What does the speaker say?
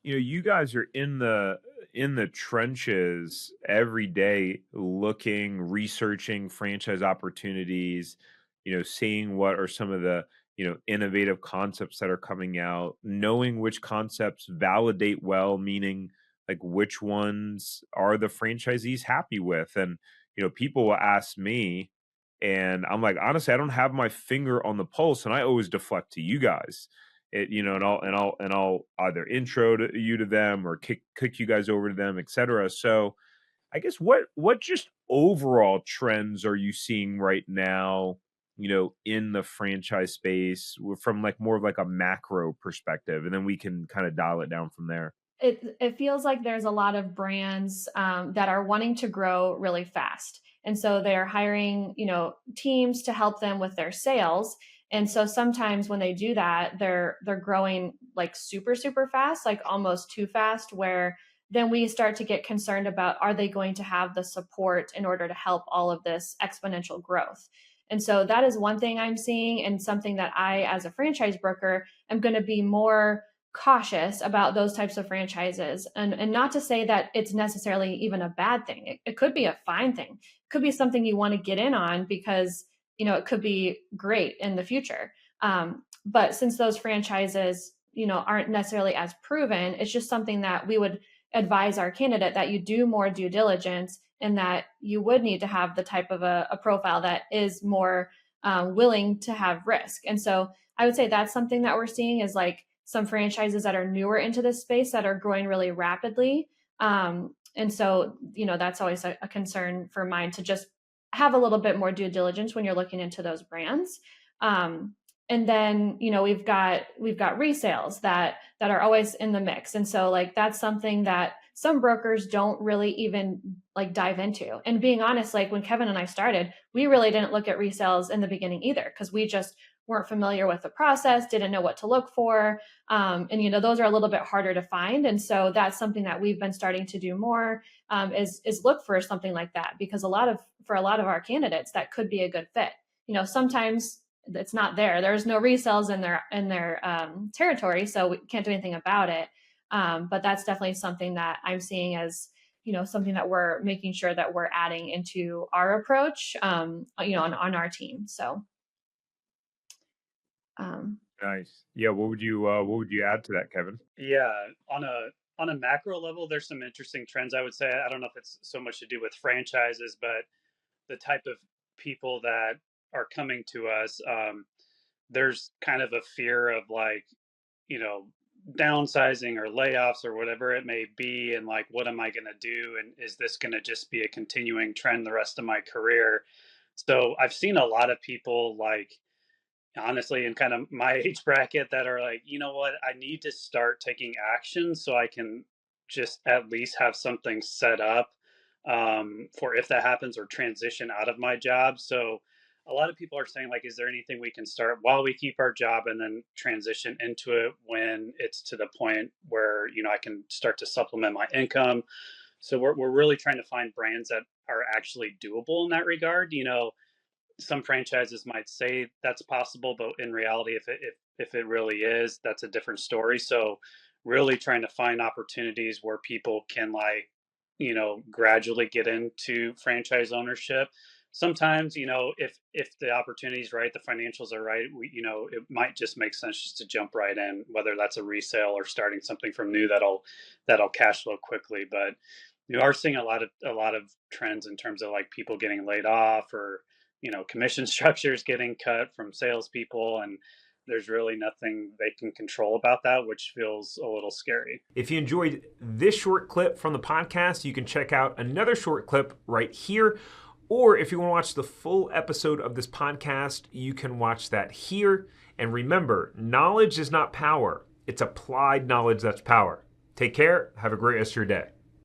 You guys are in the trenches every day looking, researching franchise opportunities, seeing what are some of the, innovative concepts that are coming out, knowing which concepts validate well, meaning like which ones are the franchisees happy with. And, people will ask me, and I'm like, honestly, I don't have my finger on the pulse, and I always deflect to you guys. And I'll either intro to you to them or kick you guys over to them, etc. So I guess what just overall trends are you seeing right now, in the franchise space from like more of like a macro perspective, and then we can kind of dial it down from there. It feels like there's a lot of brands that are wanting to grow really fast, and so they're hiring teams to help them with their sales. And so sometimes when they do that, they're growing like super fast, like almost too fast, where then we start to get concerned about, are they going to have the support in order to help all of this exponential growth? And so that is one thing I'm seeing, and something that I, as a franchise broker, am going to be more cautious about those types of franchises. And not to say that it's necessarily even a bad thing. It could be a fine thing. It could be something you want to get in on because, it could be great in the future. But since those franchises, aren't necessarily as proven, it's just something that we would advise our candidate that you do more due diligence, and that you would need to have the type of a profile that is more willing to have risk. And so I would say that's something that we're seeing, is like some franchises that are newer into this space that are growing really rapidly. And so, that's always a concern for mine, to just have a little bit more due diligence when you're looking into those brands. And then, we've got resales that are always in the mix. And so like that's something that some brokers don't really even like dive into. And being honest, like when Kevin and I started, we really didn't look at resales in the beginning either, because we just weren't familiar with the process, didn't know what to look for. And those are a little bit harder to find. And so that's something that we've been starting to do more, is look for something like that, because for a lot of our candidates, that could be a good fit. Sometimes it's not there. There's no resales in their territory, so we can't do anything about it. But that's definitely something that I'm seeing as something that we're making sure that we're adding into our approach, on our team. So um, Nice. Yeah. What would you add to that, Kevin? Yeah, on a macro level, there's some interesting trends. I would say, I don't know if it's so much to do with franchises, but the type of people that are coming to us. There's kind of a fear of like, you know, downsizing or layoffs or whatever it may be, and like, what am I going to do? And is this going to just be a continuing trend the rest of my career? So I've seen a lot of people, like, honestly, in kind of my age bracket, that are like, you know what, I need to start taking action so I can just at least have something set up, for if that happens, or transition out of my job. So a lot of people are saying, like, is there anything we can start while we keep our job and then transition into it when it's to the point where, I can start to supplement my income? So we're really trying to find brands that are actually doable in that regard. Some franchises might say that's possible, but in reality, if it really is, that's a different story. So really trying to find opportunities where people can, like, gradually get into franchise ownership. Sometimes, if the opportunity is right, the financials are right, it might just make sense just to jump right in, whether that's a resale or starting something from new that'll cash flow quickly. But you are seeing a lot of trends in terms of like people getting laid off, or commission structures getting cut from salespeople, and there's really nothing they can control about that, which feels a little scary. If you enjoyed this short clip from the podcast, you can check out another short clip right here. Or if you want to watch the full episode of this podcast, you can watch that here. And remember, knowledge is not power, it's applied knowledge that's power. Take care. Have a great rest of your day.